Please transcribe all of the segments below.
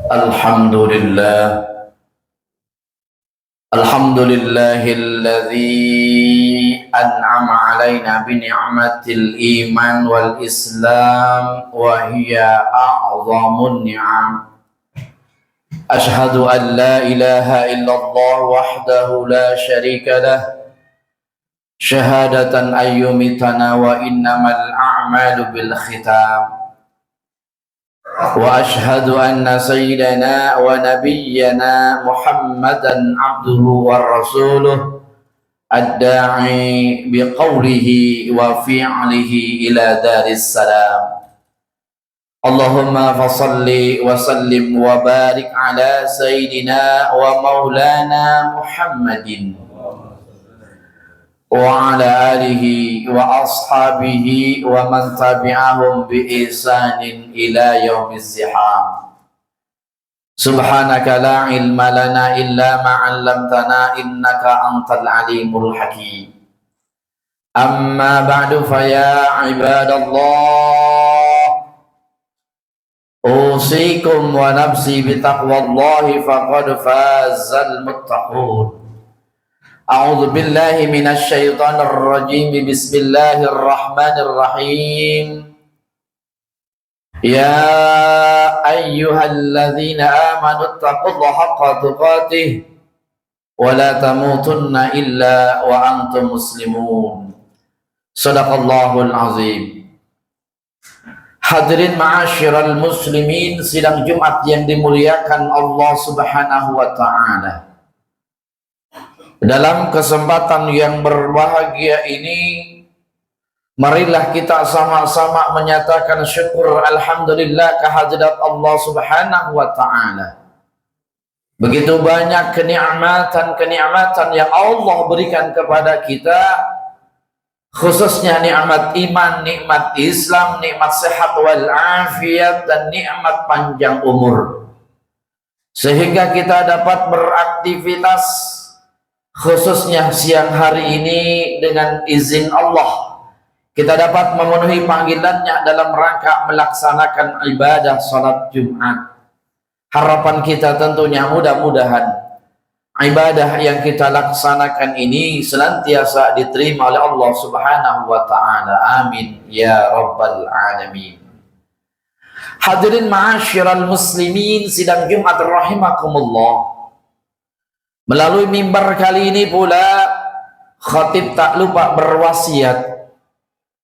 Alhamdulillah, alhamdulillahilladzi an'ama alaina bi ni'matil iman wal islam wa hiya a'zamun ni'am. Ashhadu an la ilaha illallah wahdahu la syarika lah, syahadatan ayyumitana wa innamal a'malu bil khitam. Wa ashhadu anna sayyidana wa nabiyyana Muhammadan abduhu wa rasuluh ad-da'i biqawlihi wa fi'lihi ila daris salam. Allahumma fasalli wa sallim wa barik ala sayyidina wa maulana Muhammadin wa ala alihi wa ashabihi wa man tabi'ahum bi ihsanin ila yaumiz ziham. Subhanaka la ilma lana illa ma 'allamtana innaka antal alimul hakim. Amma ba'du fa ya ibadallah, usikum wa nafsi bi taqwallahi faqad fazal muttaqun. A'udzu billahi minasy syaithanir rajim. Bismillahirrahmanirrahim. Ya ayyuhalladzina amanu taqullaha haqqa tuqatih wa la tamutunna illa wa antum muslimun. Shadaqallahul azim. Hadirin ma'asyiral muslimin, sidang Jumat yang dimuliakan Allah Subhanahu wa taala. Dalam kesempatan yang berbahagia ini, marilah kita sama-sama menyatakan syukur alhamdulillah kehadirat Allah Subhanahu wa taala. Begitu banyak kenikmatan-kenikmatan yang Allah berikan kepada kita, khususnya nikmat iman, nikmat Islam, nikmat sehat wal afiat, dan nikmat panjang umur. Sehingga kita dapat beraktivitas khususnya siang hari ini dengan izin Allah, kita dapat memenuhi panggilannya dalam rangka melaksanakan ibadah salat Jumat. Harapan kita tentunya mudah-mudahan ibadah yang kita laksanakan ini senantiasa diterima oleh Allah Subhanahu wa taala. Amin ya rabbal alamin. Hadirin ma'asyiral muslimin, sidang Jumat rahimakumullah. Melalui mimbar kali ini pula, khatib tak lupa berwasiat,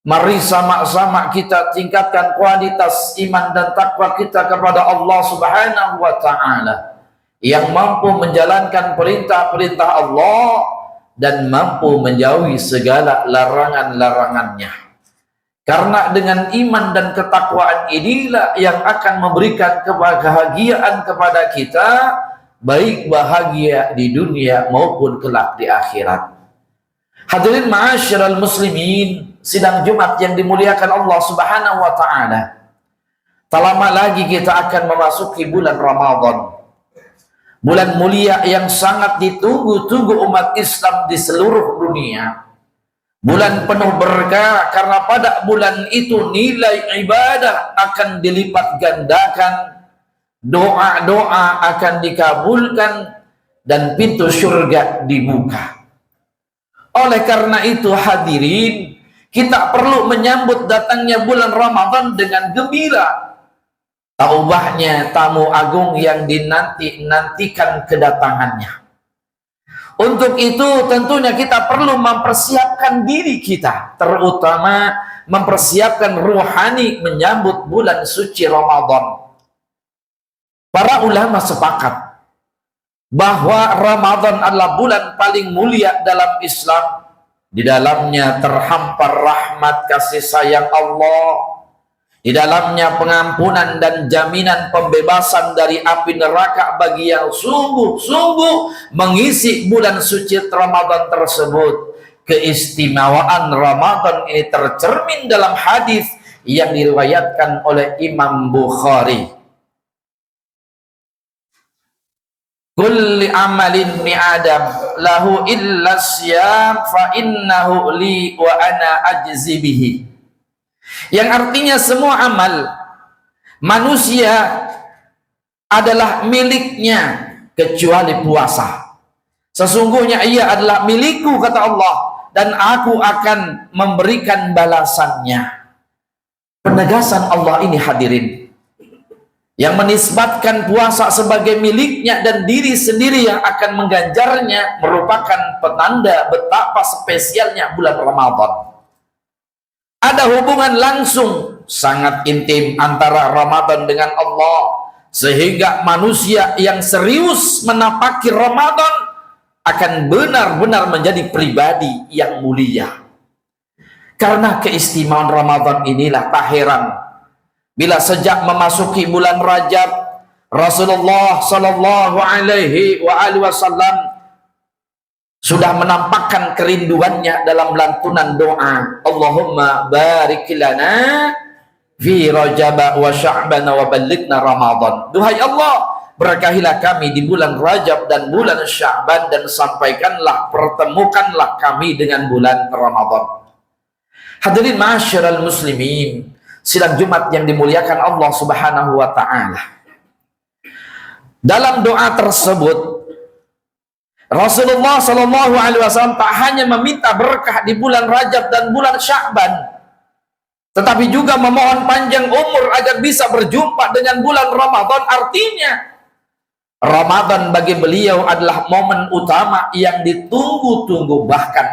mari sama-sama kita tingkatkan kualitas iman dan takwa kita kepada Allah Subhanahu wa taala, yang mampu menjalankan perintah-perintah Allah dan mampu menjauhi segala larangan-larangannya. Karena dengan iman dan ketakwaan inilah yang akan memberikan kebahagiaan kepada kita, baik bahagia di dunia maupun kelak di akhirat. Hadirin ma'asyiral muslimin, sidang Jumat yang dimuliakan Allah Subhanahu wa taala. Tak lama lagi kita akan memasuki bulan Ramadan. Bulan mulia yang sangat ditunggu-tunggu umat Islam di seluruh dunia. Bulan penuh berkah, karena pada bulan itu nilai ibadah akan dilipat gandakan, doa-doa akan dikabulkan, dan pintu surga dibuka. Oleh karena itu hadirin, kita perlu menyambut datangnya bulan Ramadan dengan gembira. Taubahnya tamu agung yang dinanti-nantikan kedatangannya. Untuk itu tentunya kita perlu mempersiapkan diri kita, terutama mempersiapkan ruhani menyambut bulan suci Ramadan. Para ulama sepakat bahwa Ramadan adalah bulan paling mulia dalam Islam. Di dalamnya terhampar rahmat kasih sayang Allah. Di dalamnya pengampunan dan jaminan pembebasan dari api neraka bagi yang sungguh-sungguh mengisi bulan suci Ramadan tersebut. Keistimewaan Ramadan ini tercermin dalam hadis yang diriwayatkan oleh Imam Bukhari. Kulli amalin mi Adam lahu illa siyam fa innahu li wa ana ajzi bihi. Yang artinya semua amal manusia adalah miliknya kecuali puasa. Sesungguhnya ia adalah milikku, kata Allah, dan aku akan memberikan balasannya. Penegasan Allah ini, hadirin, yang menisbatkan puasa sebagai miliknya dan diri sendiri yang akan mengganjarnya, merupakan penanda betapa spesialnya bulan Ramadan. Ada hubungan langsung sangat intim antara Ramadan dengan Allah, sehingga manusia yang serius menapaki Ramadan akan benar-benar menjadi pribadi yang mulia. Karena keistimewaan Ramadan inilah, tak heran bila sejak memasuki bulan Rajab, Rasulullah Shallallahu Alaihi Wasallam sudah menampakkan kerinduannya dalam lantunan doa, Allahumma barik lana fi Rajab wa Sya'ban wa ballighna Ramadan. Duhai Allah, berkahilah kami di bulan Rajab dan bulan Sya'ban, dan sampaikanlah, pertemukanlah kami dengan bulan Ramadan. Hadirin ma'asyiral muslimin, sidang Jumat yang dimuliakan Allah Subhanahu wa taala. Dalam doa tersebut, Rasulullah Shallallahu alaihi wasallam tak hanya meminta berkah di bulan Rajab dan bulan Sya'ban, tetapi juga memohon panjang umur agar bisa berjumpa dengan bulan Ramadan. Artinya, Ramadan bagi beliau adalah momen utama yang ditunggu-tunggu. Bahkan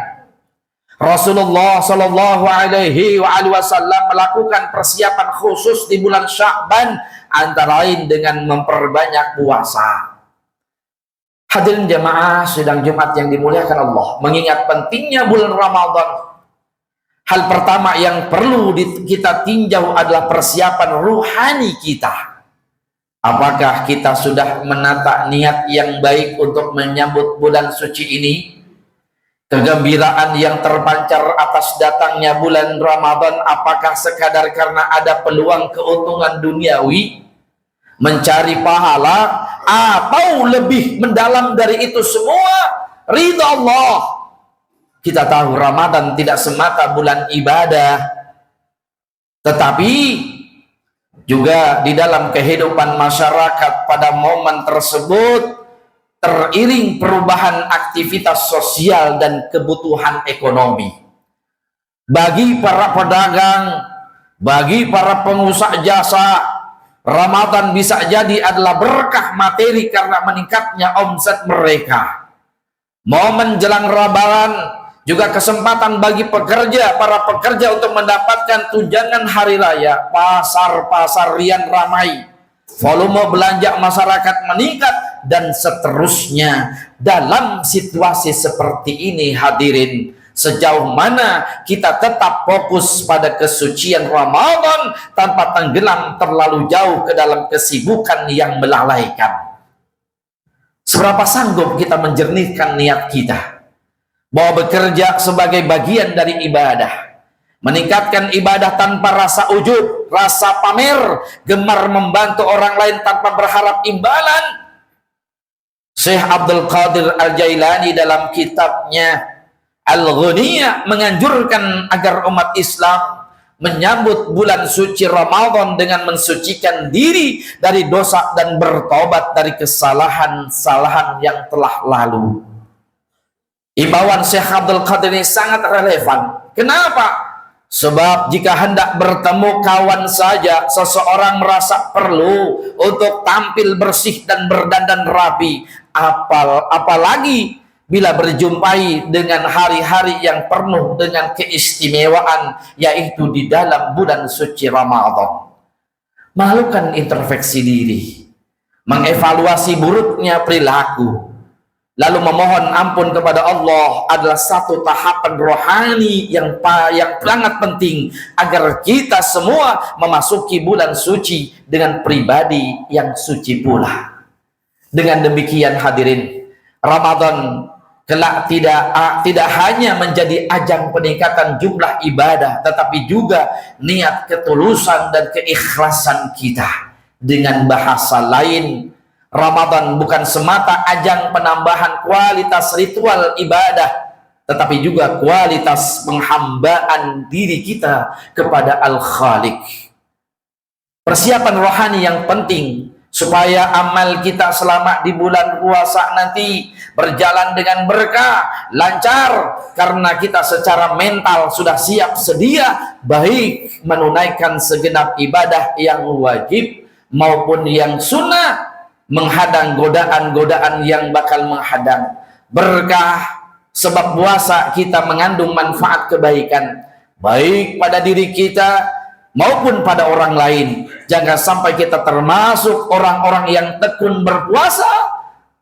Rasulullah Shallallahu Alaihi Wasallam melakukan persiapan khusus di bulan Sya'ban, antara lain dengan memperbanyak puasa. Hadirin jamaah sidang Jumat yang dimuliakan Allah, mengingat pentingnya bulan Ramadan, hal pertama yang perlu kita tinjau adalah persiapan ruhani kita. Apakah kita sudah menata niat yang baik untuk menyambut bulan suci ini? Kegembiraan yang terpancar atas datangnya bulan Ramadan, apakah sekadar karena ada peluang keuntungan duniawi, mencari pahala, atau lebih mendalam dari itu semua, ridha Allah? Kita tahu Ramadan tidak semata bulan ibadah, tetapi juga di dalam kehidupan masyarakat pada momen tersebut teriring perubahan aktivitas sosial dan kebutuhan ekonomi. Bagi para pedagang, bagi para pengusaha jasa, Ramadan bisa jadi adalah berkah materi karena meningkatnya omset mereka. Momen jelang Ramadan juga kesempatan bagi pekerja, para pekerja untuk mendapatkan tunjangan hari raya. Pasar-pasar rian ramai, volume belanja masyarakat meningkat, dan seterusnya. Dalam situasi seperti ini, hadirin, sejauh mana kita tetap fokus pada kesucian Ramadan tanpa tenggelam terlalu jauh ke dalam kesibukan yang melalaikan? Seberapa sanggup kita menjernihkan niat kita bahwa bekerja sebagai bagian dari ibadah, meningkatkan ibadah tanpa rasa ujub, rasa pamer, gemar membantu orang lain tanpa berharap imbalan? Syekh Abdul Qadir Al-Jailani dalam kitabnya Al-Ghaniyah menganjurkan agar umat Islam menyambut bulan suci Ramadan dengan mensucikan diri dari dosa dan bertobat dari kesalahan-kesalahan yang telah lalu. Imbauan Syekh Abdul Qadir ini sangat relevan. Kenapa? Sebab jika hendak bertemu kawan saja, seseorang merasa perlu untuk tampil bersih dan berdandan rapi, apalagi bila berjumpai dengan hari-hari yang penuh dengan keistimewaan, yaitu di dalam bulan suci Ramadan. Melakukan introspeksi diri, mengevaluasi buruknya perilaku, lalu memohon ampun kepada Allah adalah satu tahapan rohani yang sangat penting agar kita semua memasuki bulan suci dengan pribadi yang suci pula. Dengan demikian, hadirin, Ramadan kelak tidak hanya menjadi ajang peningkatan jumlah ibadah, tetapi juga niat ketulusan dan keikhlasan kita. Dengan bahasa lain, Ramadan bukan semata ajang penambahan kualitas ritual ibadah, tetapi juga kualitas penghambaan diri kita kepada Al-Khaliq. persiapan rohani yang penting supaya amal kita selama di bulan puasa nanti berjalan dengan berkah, lancar, karena kita secara mental sudah siap sedia baik menunaikan segenap ibadah yang wajib maupun yang sunnah, menghadang godaan-godaan yang bakal menghadang berkah. Sebab puasa kita mengandung manfaat kebaikan baik pada diri kita maupun pada orang lain. Jangan sampai kita termasuk orang-orang yang tekun berpuasa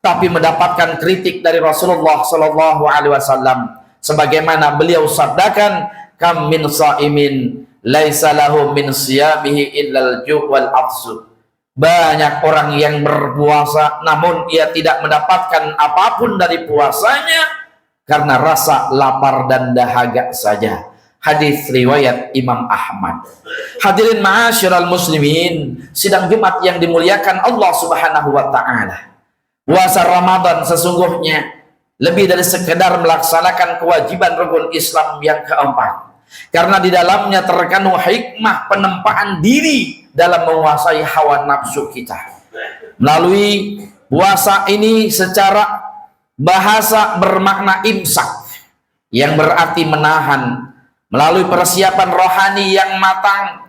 tapi mendapatkan kritik dari Rasulullah Shallallahu Alaihi Wasallam, sebagaimana beliau sabdakan, kam min shaimin laisa lahu min siyamihi illal ju' wal afsu. Banyak orang yang berpuasa namun ia tidak mendapatkan apapun dari puasanya karena rasa lapar dan dahaga saja. Hadis riwayat Imam Ahmad. Hadirin ma'asyiral muslimin, sidang Jumat yang dimuliakan Allah Subhanahu wa taala. Puasa Ramadan sesungguhnya lebih dari sekedar melaksanakan kewajiban rukun Islam yang keempat. Karena di dalamnya terkandung hikmah penempaan diri dalam menguasai hawa nafsu kita. Melalui puasa ini secara bahasa bermakna imsak, yang berarti menahan. Melalui persiapan rohani yang matang,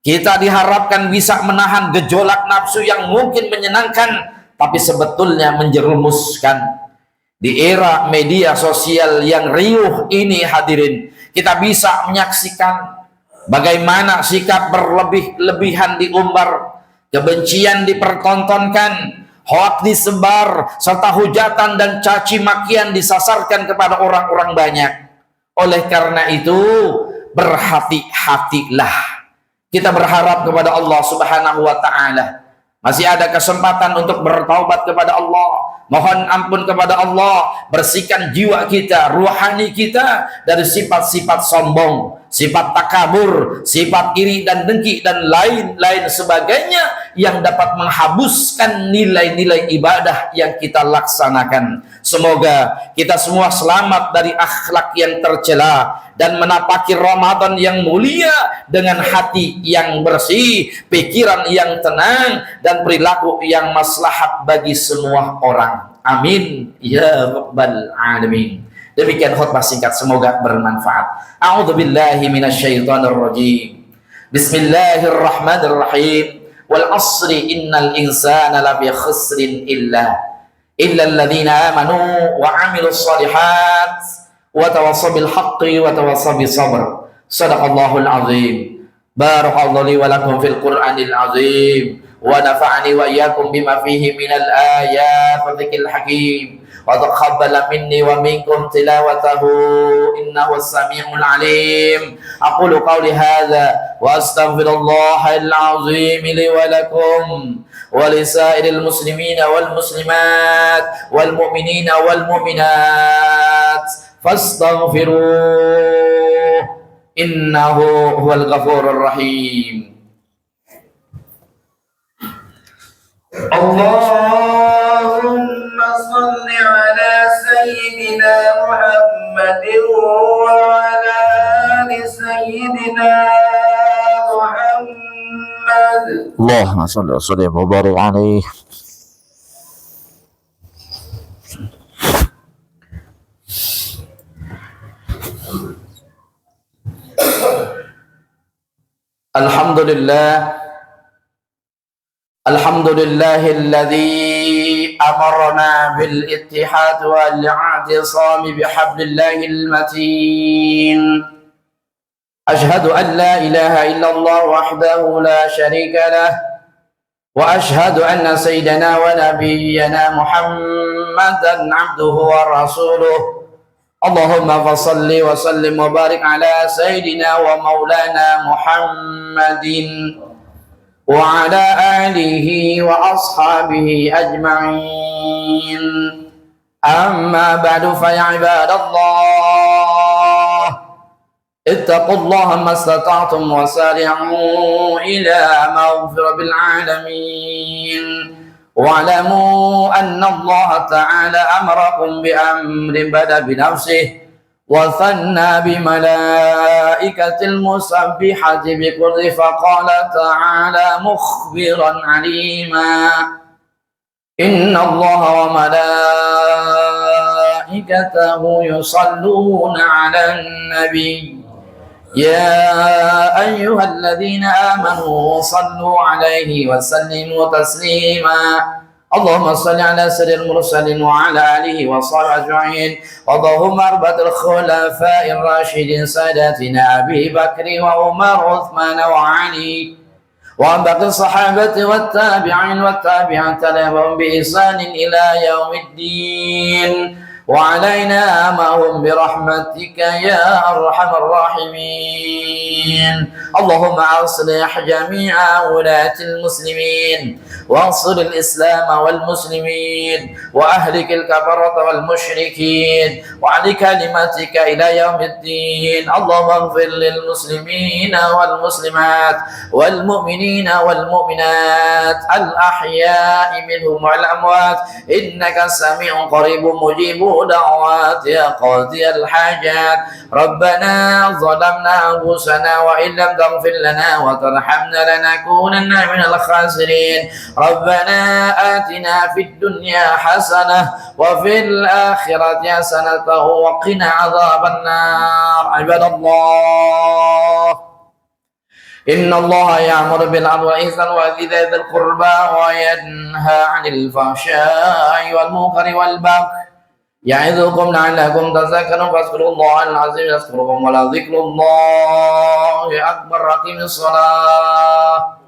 kita diharapkan bisa menahan gejolak nafsu yang mungkin menyenangkan tapi sebetulnya menjerumuskan. Di era media sosial yang riuh ini hadirin, kita bisa menyaksikan bagaimana sikap berlebih-lebihan diumbar, kebencian dipertontonkan, hoak disebar, serta hujatan dan caci makian disasarkan kepada orang-orang banyak. Oleh karena itu, berhati-hatilah. Kita berharap kepada Allah Subhanahu wa taala. Masih ada kesempatan untuk bertaubat kepada Allah. Mohon ampun kepada Allah, bersihkan jiwa kita, ruhani kita dari sifat-sifat sombong, sifat takabur, sifat iri dan dengki dan lain-lain sebagainya yang dapat menghabuskan nilai-nilai ibadah yang kita laksanakan. Semoga kita semua selamat dari akhlak yang tercela dan menapaki Ramadan yang mulia dengan hati yang bersih, pikiran yang tenang, dan perilaku yang maslahat bagi semua orang. Amin ya rabbal alamin. Demikian khutbah singkat, semoga bermanfaat. A'udzubillahi minasyaitonir rajim. Bismillahirrahmanirrahim. Wal asri innal insana lafi khusrin illa alladzina amanu wa 'amilus shalihat wa tawassaw bil haqqi wa tawassaw bis sabr. Shadaqallahul azim. Barakallahu li wa lakum fil Qur'anil azim wa nafa'ani wa iyyakum bima fihi minal ayat wa dzikril hakim wa taqabbala minni wa minkum tilawatahu innahu as-sami'ul 'alim. Aqulu qawli hadza wa astaghfirullahal azim li wa lakum wa lisairil muslimina wal muslimat wal mu'minina wal mu'minat fastaghfiruh innahu huwal ghafurur rahim. Allahumma salli ala sayyidina Muhammadin wa ala ali sayyidina Muhammad. Allahumma salli wa sallim wa barik alaihi. Alhamdulillah. Alhamdulillahilladzi amarna bil ittihad wal i'tisam bihablillahil matin. Ashhadu an la ilaha illallah wahdahu la syarika lah wa ashhadu anna sayyidana wa nabiyyana Muhammadan abduhu wa rasuluh. Allahumma fasalli wa sallim wa barik ala sayyidina wa maulana Muhammadin wa ala alihi wa ashabihi ajma'in. Amma ba'du fa ya ibadallah, ittaqullaha mastata'tum wa sari'u ila maghfiratil alamin. Wa'lamu anna Allah ta'ala amarakum bi amrin bada bi nafsihi وثنى بملائكة المسبحة بقدر فقال تعالى مخبرا عليما إن الله وملائكته يصلون على النبي يا أيها الذين آمنوا صلوا عليه وسلموا تسليما اللهم صل على سيد المرسلين وعلى آله وصحبه أجمعين اللهم أربعة الخلفاء الراشدين ساداتنا أبي بكر وعمر وعثمان وعلي وعن باقي الصحابة والتابعين والتابعين لهم بإحسان إلى يوم الدين وعلينا معهم برحمتك يا أرحم الراحمين اللهم أصلح جميع ولاة المسلمين وانصر الإسلام والمسلمين وأهلك الكفرة والمشركين وعلى كلمتك إلى يوم الدين اللهم اغفر للمسلمين والمسلمات والمؤمنين والمؤمنات الأحياء منهم والأموات إنك سميع قريب مجيب دعوات يا قاضي الحاجات ربنا ظلمنا أنفسنا وإن لم تغفر لنا وترحمنا لنكونن من الخاسرين ربنا آتنا في الدنيا حسنة وفي الآخرة حسنة وقنا عذاب النار عباد الله إن الله يأمر بالعدل والإحسان وإيتاء ذي القربى وينهى عن الفحشاء والمنكر والبغي يعظكم لعلكم تذكرون فاذكروا الله العظيم يذكركم ولذكر الله أكبر أقيموا الصلاة